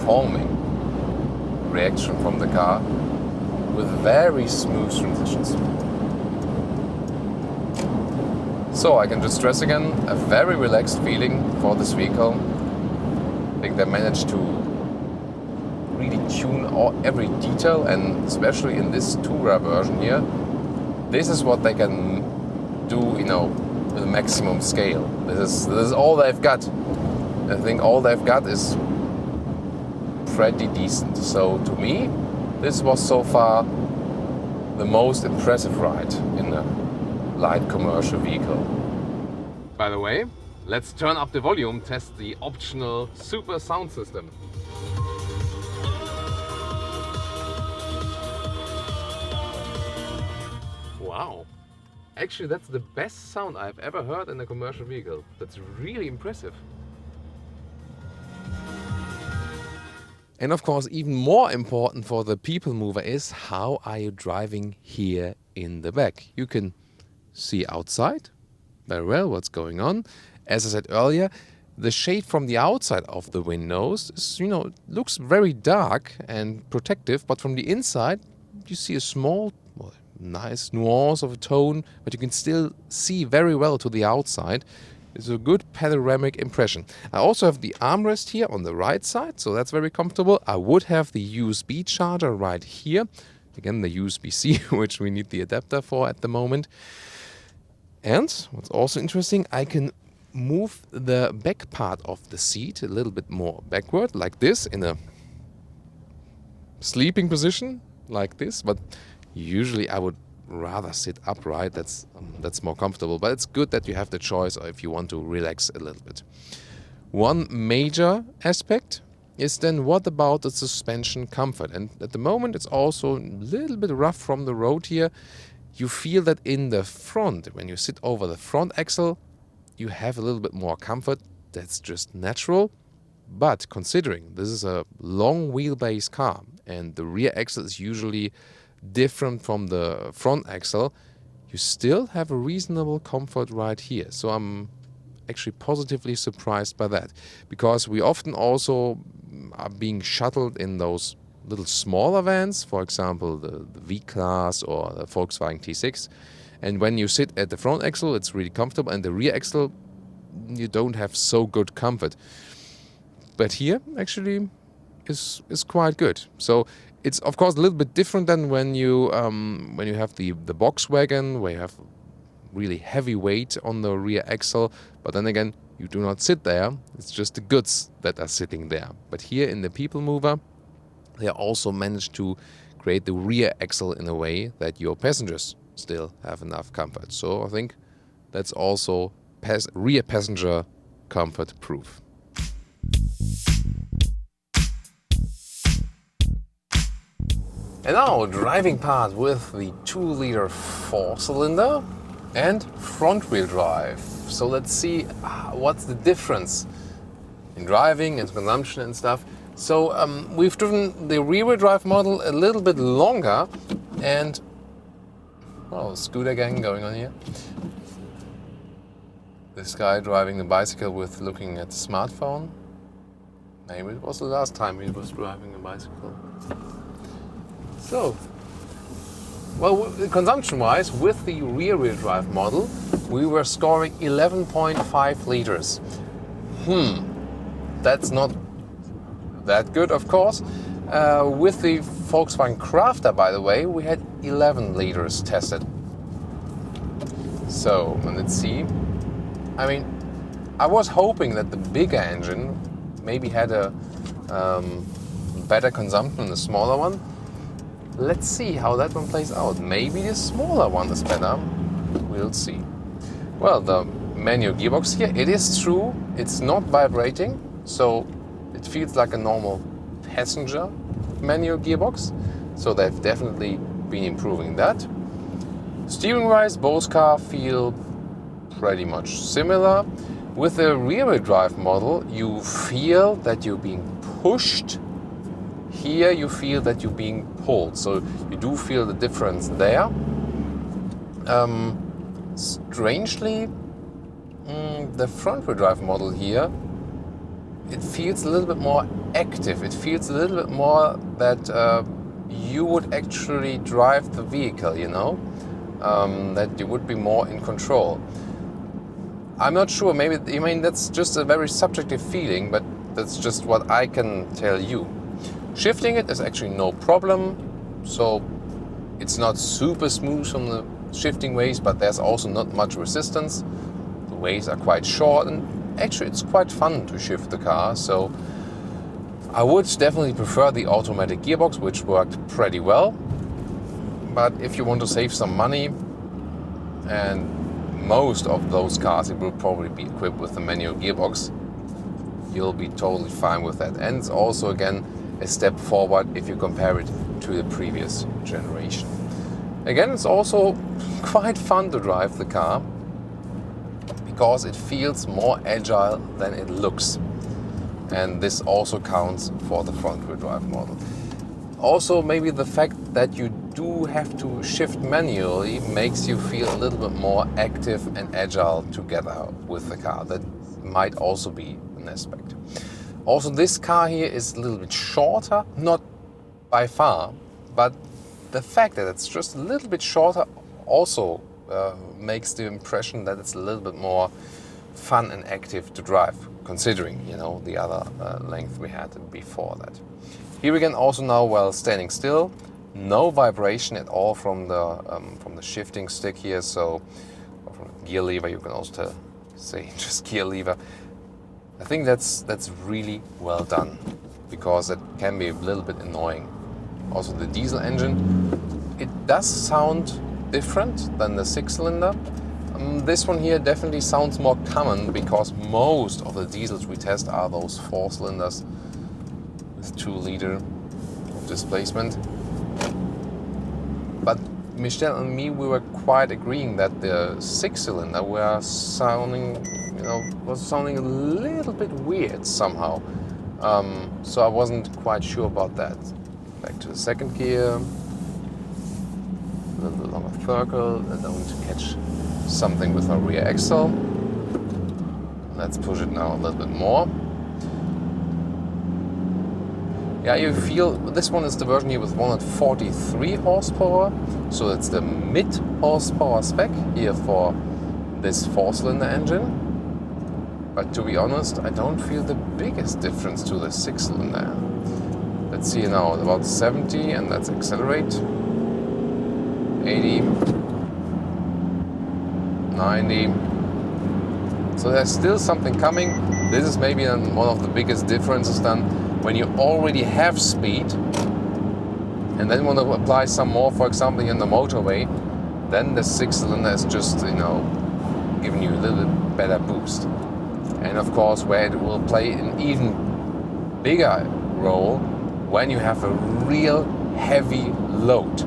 calming reaction from the car with very smooth transitions. So I can just stress again, a very relaxed feeling for this vehicle. I think they managed to really tune every detail, and especially in this Tourer version here, this is what they can do, you know, with a maximum scale. This is all they've got. I think all they've got is pretty decent. So to me, this was so far the most impressive ride in a light commercial vehicle. By the way, let's turn up the volume, test the optional super sound system. Wow, actually that's the best sound I've ever heard in a commercial vehicle. That's really impressive. And of course, even more important for the people mover is how are you driving here in the back. You can see outside very well what's going on. As I said earlier, the shade from the outside of the windows is, you know, looks very dark and protective, but from the inside you see a small, well, nice nuance of a tone, but you can still see very well to the outside. It's a good panoramic impression. I also have the armrest here on the right side, so that's very comfortable. I would have the USB charger right here. Again, the USB-C, which we need the adapter for at the moment. And what's also interesting, I can move the back part of the seat a little bit more backward, like this, in a sleeping position, like this. But usually I would rather sit upright. That's more comfortable, but it's good that you have the choice if you want to relax a little bit. One major aspect is then what about the suspension comfort? And at the moment it's also a little bit rough from the road here. You feel that in the front, when you sit over the front axle, you have a little bit more comfort. That's just natural. But considering this is a long wheelbase car and the rear axle is usually different from the front axle, you still have a reasonable comfort right here. So I'm actually positively surprised by that, because we often also are being shuttled in those little smaller vans, for example the V-Class or the Volkswagen T6, and when you sit at the front axle it's really comfortable, and the rear axle you don't have so good comfort. But here actually is quite good. So it's of course a little bit different than when you have the Volkswagen, where you have really heavy weight on the rear axle, but then again you do not sit there, it's just the goods that are sitting there. But here in the people mover they also managed to create the rear axle in a way that your passengers still have enough comfort. So I think that's also rear passenger comfort proof. And now driving part with the 2-liter 4-cylinder and front-wheel drive. So let's see what's the difference in driving and consumption and stuff. So we've driven the rear-wheel drive model a little bit longer, and scooter gang going on here. This guy driving the bicycle with looking at the smartphone. Maybe it was the last time he was driving a bicycle. So, well, consumption-wise, with the rear-wheel drive model, we were scoring 11.5 liters. That's not that good, of course. With the Volkswagen Crafter, by the way, we had 11 liters tested. So, let's see. I mean, I was hoping that the bigger engine maybe had a better consumption than the smaller one. Let's see how that one plays out. Maybe the smaller one is better. We'll see. Well, the manual gearbox here, it is true, it's not vibrating, so it feels like a normal passenger manual gearbox. So they've definitely been improving that. Steering-wise, both cars feel pretty much similar. With the rear-wheel drive model, you feel that you're being pushed. Here you feel that you're being pulled, so you do feel the difference there. Strangely, the front-wheel drive model here, it feels a little bit more active. It feels a little bit more that you would actually drive the vehicle, you know, that you would be more in control. I'm not sure, maybe, I mean, that's just a very subjective feeling, but that's just what I can tell you. Shifting it is actually no problem, so it's not super smooth on the shifting ways, but there's also not much resistance. The ways are quite short, and actually it's quite fun to shift the car, so I would definitely prefer the automatic gearbox, which worked pretty well. But if you want to save some money, and most of those cars it will probably be equipped with the manual gearbox, you'll be totally fine with that. And it's also, again, a step forward if you compare it to the previous generation. Again, it's also quite fun to drive the car because it feels more agile than it looks. And this also counts for the front-wheel drive model. Also, maybe the fact that you do have to shift manually makes you feel a little bit more active and agile together with the car. That might also be an aspect. Also, this car here is a little bit shorter, not by far, but the fact that it's just a little bit shorter also makes the impression that it's a little bit more fun and active to drive, considering, you know, the other length we had before that. Here again, also now while standing still, no vibration at all from the shifting stick here, so or from the gear lever, you can also say just gear lever. I think that's really well done, because it can be a little bit annoying. Also the diesel engine, it does sound different than the 6-cylinder. This one here definitely sounds more common, because most of the diesels we test are those 4-cylinders with 2-liter displacement. But Michelle and me, we were quite agreeing that the 6-cylinder was sounding a little bit weird somehow. So I wasn't quite sure about that. Back to the second gear. A little bit longer circle. I don't catch something with our rear axle. Let's push it now a little bit more. Yeah, you feel this one is the version here with 143 horsepower, so it's the mid horsepower spec here for this 4-cylinder engine. But to be honest, I don't feel the biggest difference to the 6-cylinder. Let's see now, about 70, and let's accelerate. 80, 90. So there's still something coming. This is maybe one of the biggest differences then, when you already have speed and then want to apply some more, for example, in the motorway, then the 6-cylinder is just, giving you a little bit better boost. And of course, where it will play an even bigger role when you have a real heavy load.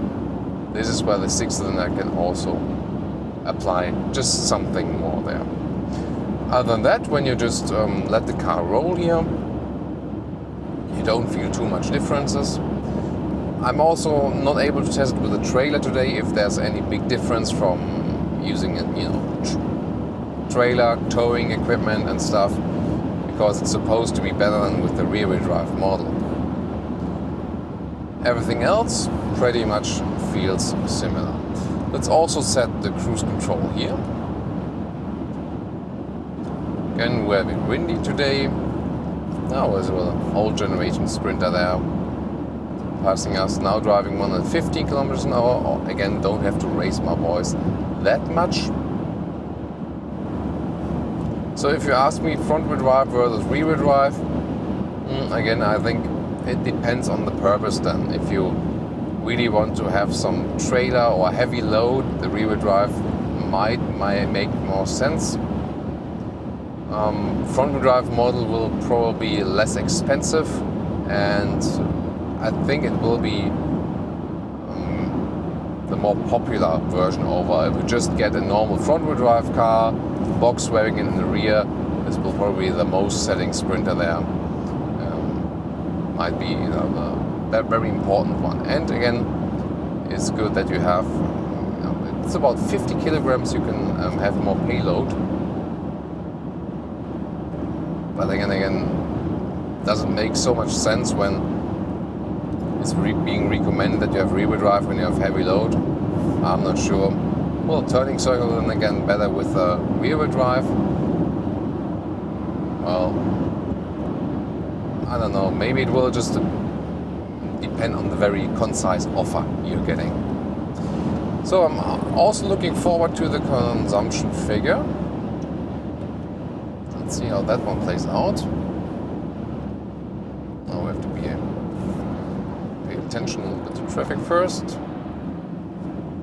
This is where the 6-cylinder can also apply just something more there. Other than that, when you just let the car roll here, you don't feel too much differences. I'm also not able to test it with a trailer today if there's any big difference from using trailer, towing equipment and stuff, because it's supposed to be better than with the rear-wheel drive model. Everything else pretty much feels similar. Let's also set the cruise control here. Again, we're a bit windy today. Now there's an old generation Sprinter there passing us, now driving 150 kilometers an hour. Again, don't have to raise my voice that much. So if you ask me front-wheel drive versus rear-wheel drive, again, I think it depends on the purpose then. If you really want to have some trailer or heavy load, the rear-wheel drive might make more sense. Front-wheel drive model will probably be less expensive, and I think it will be the more popular version over. If you just get a normal front-wheel drive car, box wagon in the rear, this will probably be the most selling Sprinter there. Might be the very important one. And again, it's good that you have, it's about 50 kilograms you can have more payload. But again, doesn't make so much sense when it's being recommended that you have rear-wheel drive when you have heavy load. I'm not sure. Well, turning circle then again better with a rear-wheel drive. Well, I don't know, maybe it will just depend on the very concise offer you're getting. So I'm also looking forward to the consumption figure. Let's see how that one plays out. Now we have to pay attention a little bit to traffic first.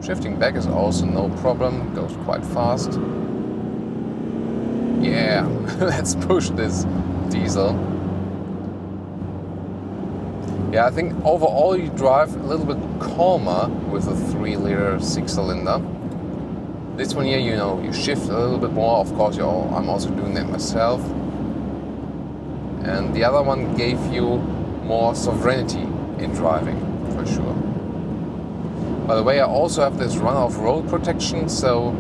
Shifting back is also no problem, goes quite fast. Yeah, let's push this diesel. Yeah, I think overall you drive a little bit calmer with a 3-liter 6-cylinder. This one here, you know, you shift a little bit more. Of course, I'm also doing that myself. And the other one gave you more sovereignty in driving, for sure. By the way, I also have this run-off road protection, so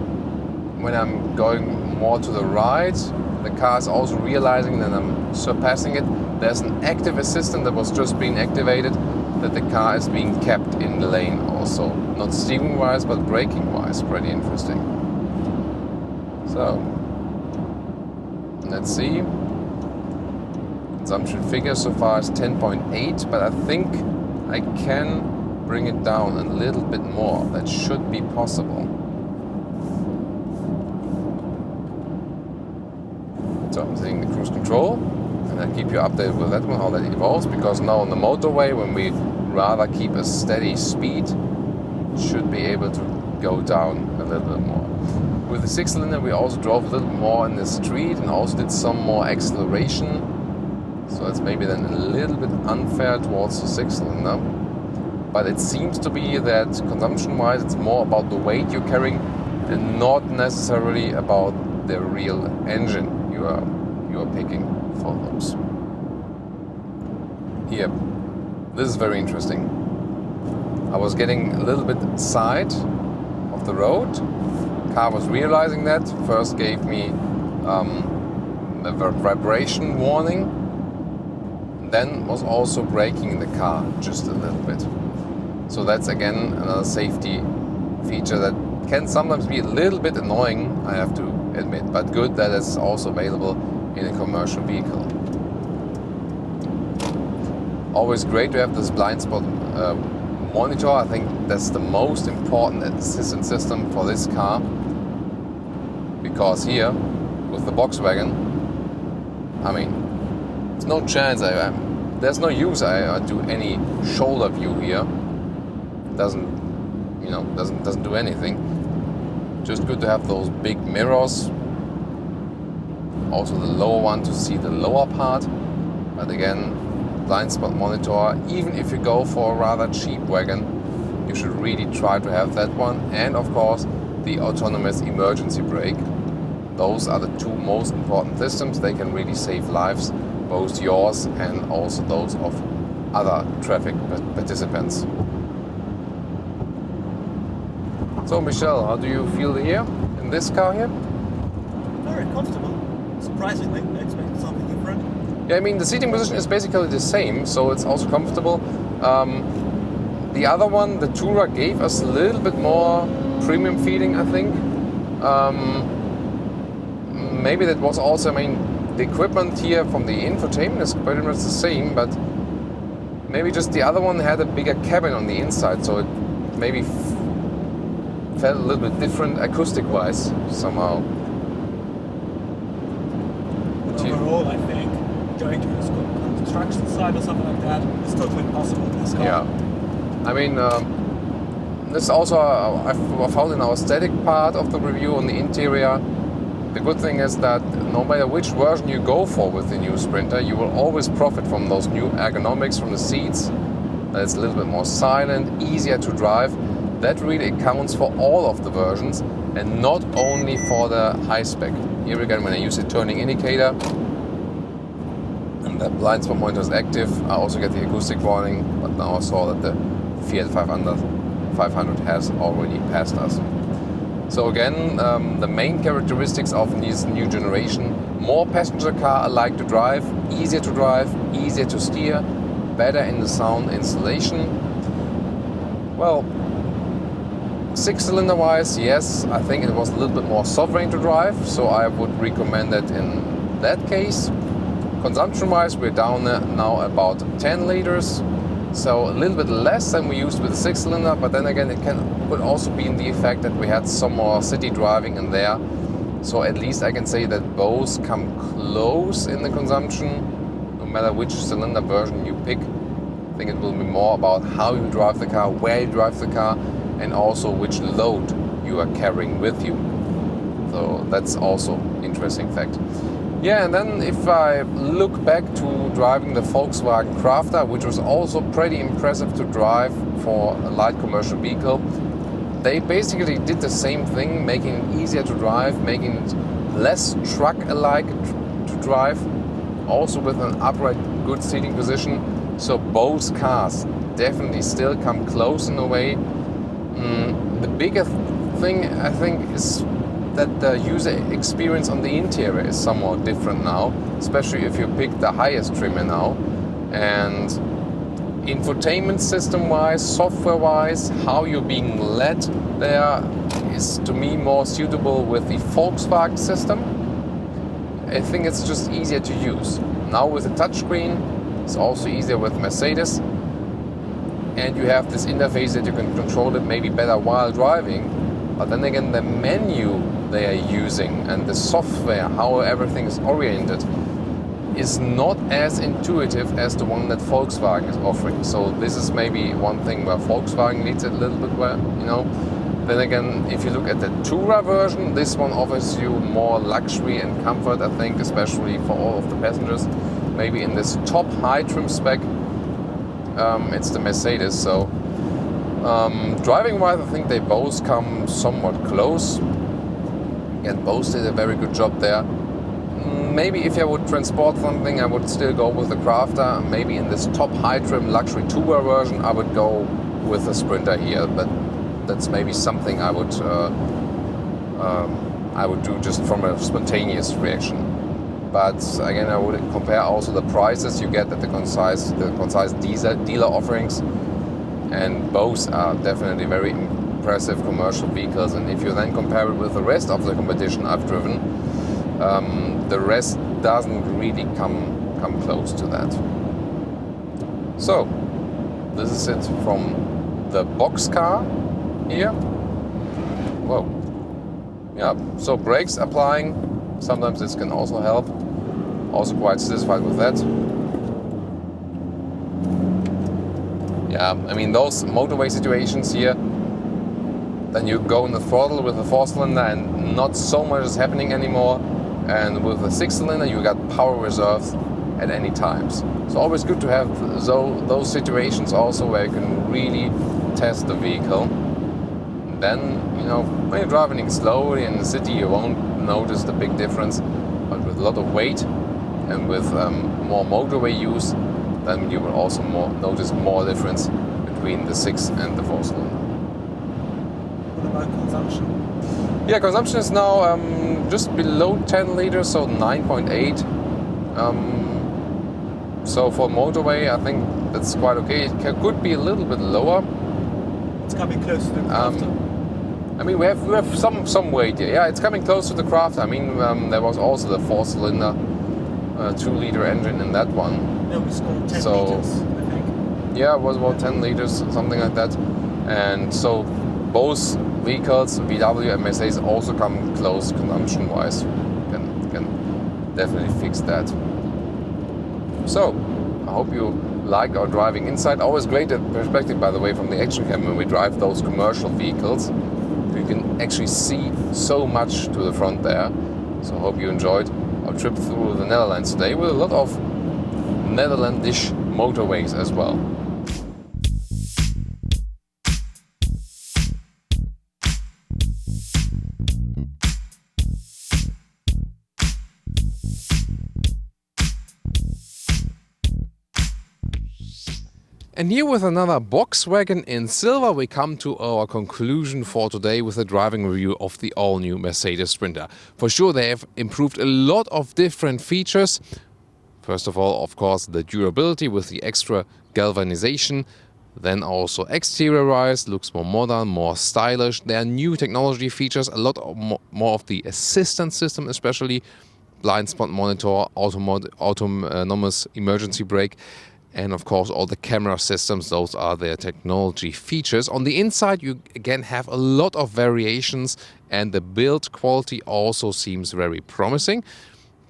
when I'm going more to the right, the car is also realizing that I'm surpassing it. There's an active assistant that was just being activated, that the car is being kept in the lane also. Not steering-wise, but braking-wise. Pretty interesting. So, let's see. Consumption figure so far is 10.8, but I think I can bring it down a little bit more. That should be possible. So I'm setting the cruise control, and I'll keep you updated with that one, how that evolves, because now on the motorway, when we rather keep a steady speed, it should be able to go down a little bit more. With the 6-cylinder, we also drove a little more in the street and also did some more acceleration. So it's maybe then a little bit unfair towards the 6-cylinder. But it seems to be that consumption-wise, it's more about the weight you're carrying and not necessarily about the real engine you are picking for those. Here, this is very interesting. I was getting a little bit side of the road. Car was realizing that. First gave me a vibration warning. Then was also braking the car just a little bit. So that's again another safety feature that can sometimes be a little bit annoying, I have to admit, but good that it's also available in a commercial vehicle. Always great to have this blind spot monitor. I think that's the most important assistance system for this car, because here with the Volkswagen, I mean, there's no chance there's no use I do any shoulder view here. Doesn't do anything. Just good to have those big mirrors. Also the lower one to see the lower part. But again, blind spot monitor. Even if you go for a rather cheap wagon, you should really try to have that one. And of course, the autonomous emergency brake. Those are the two most important systems. They can really save lives, both yours and also those of other traffic participants. So Michel, how do you feel here in this car here? Very comfortable. Surprisingly, I expected something different. Yeah, I mean the seating position is basically the same, so it's also comfortable. The other one, the Tourer, gave us a little bit more premium feeling, I think. Maybe that was also, I mean, the equipment here from the infotainment is pretty much the same, but maybe just the other one had a bigger cabin on the inside, so it maybe felt a little bit different acoustic-wise somehow. Overall, I think going to a construction site or something like that is totally possible in this car. Yeah, I mean, this also I found in our static part of the review on the interior. The good thing is that no matter which version you go for with the new Sprinter, you will always profit from those new ergonomics from the seats. That it's a little bit more silent, easier to drive. That really accounts for all of the versions and not only for the high spec. Here again, when I use the turning indicator and the blind spot monitor is active, I also get the acoustic warning, but now I saw that the Fiat 500 has already passed us. So again, the main characteristics of this new generation: more passenger car alike to drive, easier to steer, better in the sound installation. Well, Six-cylinder wise, yes, I think it was a little bit more sovereign to drive, so I would recommend it in that case. Consumption wise, we're down now about 10 liters, so a little bit less than we used with the six-cylinder, but then again, it could also be in the effect that we had some more city driving in there. So at least I can say that both come close in the consumption, no matter which cylinder version you pick. I think it will be more about how you drive the car, where you drive the car, and also which load you are carrying with you. So that's also interesting fact. Yeah, and then if I look back to driving the Volkswagen Crafter, which was also pretty impressive to drive for a light commercial vehicle, they basically did the same thing, making it easier to drive, making it less truck-alike to drive, also with an upright good seating position. So both cars definitely still come close in a way. The biggest thing I think is that the user experience on the interior is somewhat different now, especially if you pick the highest trim now. And infotainment system wise, software wise, how you're being led there is to me more suitable with the Volkswagen system. I think it's just easier to use. Now with the touchscreen, it's also easier with Mercedes. And you have this interface that you can control it maybe better while driving. But then again, the menu they are using and the software, how everything is oriented, is not as intuitive as the one that Volkswagen is offering. So this is maybe one thing where Volkswagen needs it a little bit well, you know. Then again, if you look at the Tourer version, this one offers you more luxury and comfort, I think, especially for all of the passengers. Maybe in this top high trim spec, it's the Mercedes. So driving wise, I think they both come somewhat close. And both did a very good job there. Maybe if I would transport something, I would still go with the Crafter. Maybe in this top high trim luxury Tourer version, I would go with the Sprinter here. But that's maybe something I would do just from a spontaneous reaction. But again, I would compare also the prices you get at the concise dealer offerings, and both are definitely very impressive commercial vehicles. And if you then compare it with the rest of the competition I've driven, the rest doesn't really come close to that. So this is it from the box car here. Whoa. Yeah, so brakes applying, sometimes this can also help. Also quite satisfied with that. Yeah, I mean those motorway situations here, then you go in the throttle with the 4-cylinder and not so much is happening anymore. And with the 6-cylinder you got power reserves at any times. So always good to have those situations also where you can really test the vehicle. Then, you know, when you're driving slowly in the city you won't notice the big difference. But with a lot of weight and with more motorway use, then you will also notice more difference between the 6 and the 4-cylinder. What about consumption? Yeah, consumption is now just below 10 liters, so 9.8. So for motorway, I think that's quite okay. It could be a little bit lower. It's coming close to the Crafter. I mean, we have some weight here. Yeah, it's coming close to the Crafter. I mean, there was also the 4-cylinder 2-liter engine in that one. No, we scored 10 liters, I think. Yeah, it was about 10 liters, something like that. And so both vehicles, VW and Mercedes, also come close consumption-wise. Can definitely fix that. So, I hope you like our driving insight. Always great perspective, by the way, from the action cam when we drive those commercial vehicles. You can actually see so much to the front there. So I hope you enjoyed our trip through the Netherlands today with a lot of Netherlandish motorways as well. And here with another Volkswagen in silver, we come to our conclusion for today with a driving review of the all-new Mercedes Sprinter. For sure, they have improved a lot of different features. First of all, of course, the durability with the extra galvanization. Then also exterior-wise, looks more modern, more stylish. There are new technology features, a lot of more of the assistance system, especially blind spot monitor, autonomous emergency brake, and of course all the camera systems. Those are their technology features. On the inside, you again have a lot of variations, and the build quality also seems very promising.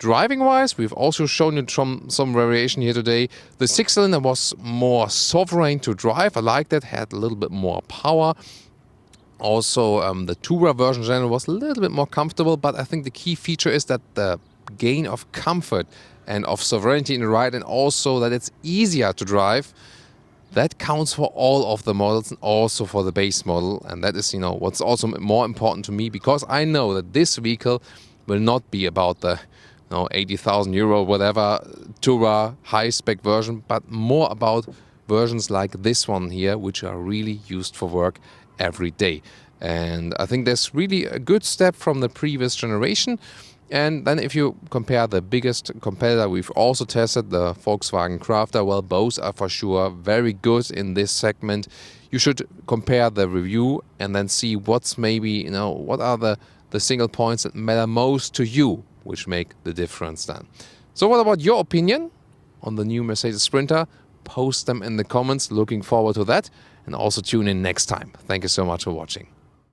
Driving-wise, we've also shown you some variation here today. The 6-cylinder was more sovereign to drive. I like that, had a little bit more power. Also, the Tourer version general was a little bit more comfortable, but I think the key feature is that the gain of comfort and of sovereignty in the ride, and also that it's easier to drive, that counts for all of the models and also for the base model. And that is, what's also more important to me, because I know that this vehicle will not be about the 80,000 euro, whatever, Tourer high-spec version, but more about versions like this one here, which are really used for work every day. And I think that's really a good step from the previous generation. And then if you compare the biggest competitor we've also tested, the Volkswagen Crafter, well, both are for sure very good in this segment. You should compare the review and then see what's maybe, what are the single points that matter most to you, which make the difference then. So what about your opinion on the new Mercedes Sprinter? Post them in the comments. Looking forward to that. And also tune in next time. Thank you so much for watching.